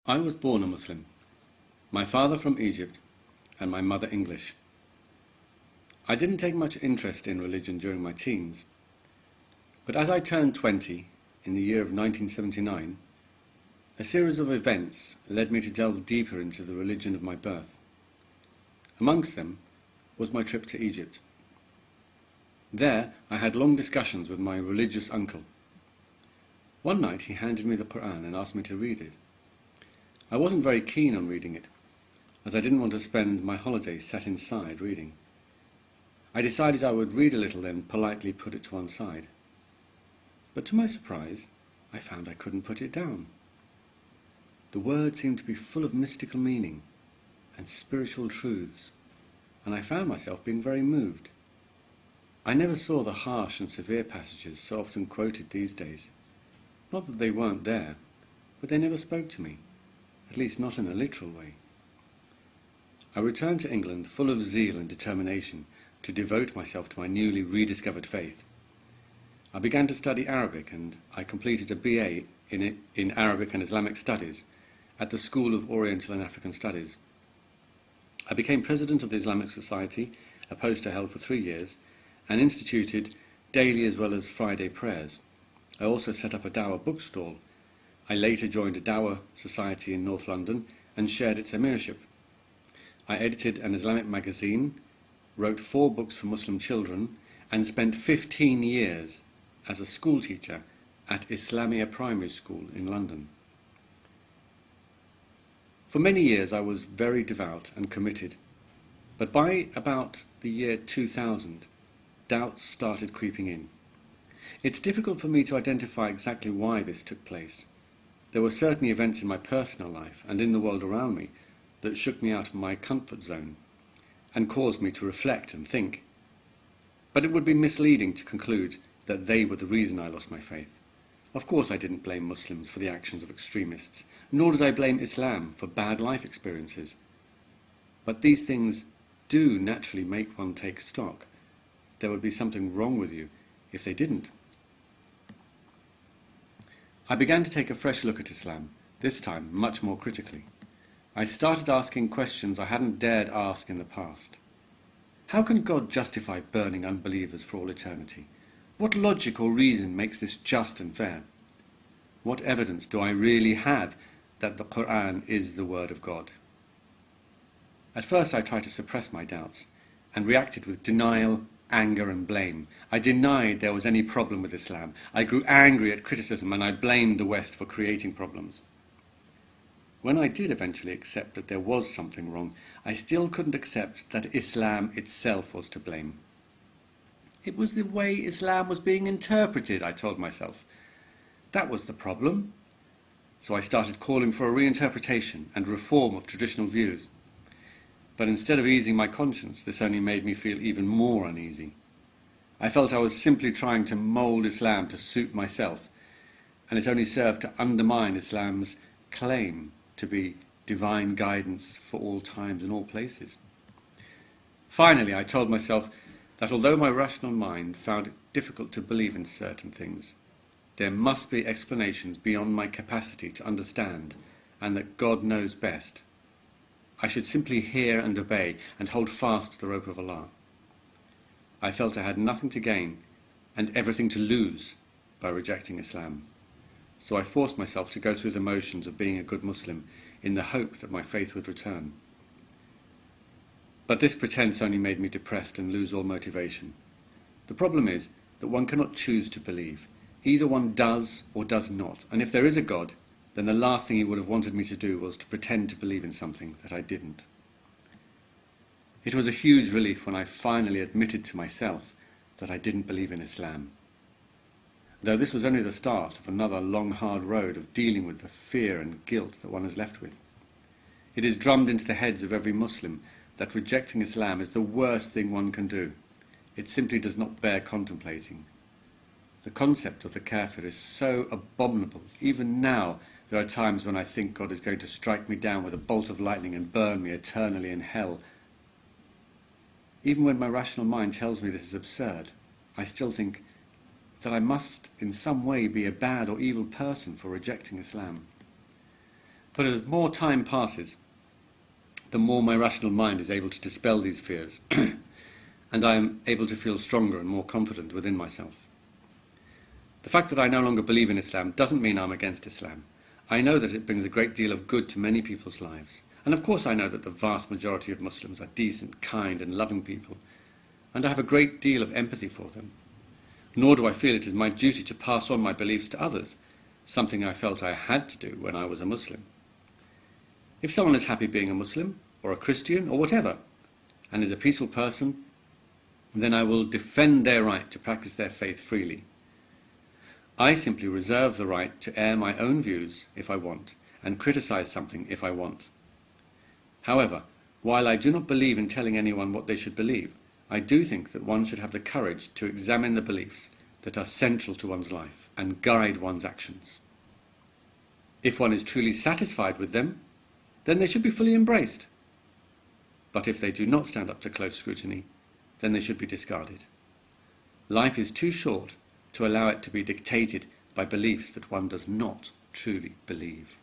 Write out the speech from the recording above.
I was born a Muslim, my father from Egypt and my mother English. I didn't take much interest in religion during my teens, but as I turned 20 in the year of 1979, a series of events led me to delve deeper into the religion of my birth. Amongst them was my trip to Egypt. There I had long discussions with my religious uncle. One night he handed me the Quran and asked me to read it. I wasn't very keen on reading it, as I didn't want to spend my holidays sat inside reading. I decided I would read a little, then politely put it to one side. But to my surprise, I found I couldn't put it down. The words seemed to be full of mystical meaning and spiritual truths, and I found myself being very moved. I never saw the harsh and severe passages so often quoted these days. Not that they weren't there, but they never spoke to me, at least not in a literal way. I returned to England full of zeal and determination to devote myself to my newly rediscovered faith. I began to study Arabic, and I completed a BA in Arabic and Islamic Studies at the School of Oriental and African Studies. I became president of the Islamic Society, a post I held for 3 years, and instituted daily as well as Friday prayers. I also set up a Dawah bookstall. I later joined a Dawah society in North London and shared its emirship. I edited an Islamic magazine, wrote 4 books for Muslim children, and spent 15 years as a school teacher at Islamia Primary School in London. For many years I was very devout and committed, but by about the year 2000, doubts started creeping in. It's difficult for me to identify exactly why this took place. There were certainly events in my personal life and in the world around me that shook me out of my comfort zone and caused me to reflect and think. But it would be misleading to conclude that they were the reason I lost my faith. Of course I didn't blame Muslims for the actions of extremists, nor did I blame Islam for bad life experiences. But these things do naturally make one take stock. There would be something wrong with you if they didn't. I began to take a fresh look at Islam, this time much more critically. I started asking questions I hadn't dared ask in the past. How can God justify burning unbelievers for all eternity? What logic or reason makes this just and fair? What evidence do I really have that the Quran is the word of God? At first I tried to suppress my doubts and reacted with denial, anger and blame. I denied there was any problem with Islam. I grew angry at criticism and I blamed the West for creating problems. When I did eventually accept that there was something wrong, I still couldn't accept that Islam itself was to blame. It was the way Islam was being interpreted, I told myself. That was the problem. So I started calling for a reinterpretation and reform of traditional views. But instead of easing my conscience, this only made me feel even more uneasy. I felt I was simply trying to mould Islam to suit myself, and it only served to undermine Islam's claim to be divine guidance for all times and all places. Finally, I told myself that although my rational mind found it difficult to believe in certain things, there must be explanations beyond my capacity to understand, and that God knows best. I should simply hear and obey and hold fast to the rope of Allah. I felt I had nothing to gain and everything to lose by rejecting Islam. So I forced myself to go through the motions of being a good Muslim in the hope that my faith would return. But this pretense only made me depressed and lose all motivation. The problem is that one cannot choose to believe. Either one does or does not, and if there is a God, then the last thing he would have wanted me to do was to pretend to believe in something that I didn't. It was a huge relief when I finally admitted to myself that I didn't believe in Islam. Though this was only the start of another long, hard road of dealing with the fear and guilt that one is left with. It is drummed into the heads of every Muslim that rejecting Islam is the worst thing one can do. It simply does not bear contemplating. The concept of the kafir is so abominable. Even now, there are times when I think God is going to strike me down with a bolt of lightning and burn me eternally in hell. Even when my rational mind tells me this is absurd, I still think that I must in some way be a bad or evil person for rejecting Islam. But as more time passes, the more my rational mind is able to dispel these fears, and I am able to feel stronger and more confident within myself. The fact that I no longer believe in Islam doesn't mean I'm against Islam. I know that it brings a great deal of good to many people's lives. And of course I know that the vast majority of Muslims are decent, kind and loving people, and I have a great deal of empathy for them. Nor do I feel it is my duty to pass on my beliefs to others, something I felt I had to do when I was a Muslim. If someone is happy being a Muslim, or a Christian, or whatever, and is a peaceful person, then I will defend their right to practice their faith freely. I simply reserve the right to air my own views if I want, and criticize something if I want. However, while I do not believe in telling anyone what they should believe, I do think that one should have the courage to examine the beliefs that are central to one's life and guide one's actions. If one is truly satisfied with them, then they should be fully embraced. But if they do not stand up to close scrutiny, then they should be discarded. Life is too short to allow it to be dictated by beliefs that one does not truly believe.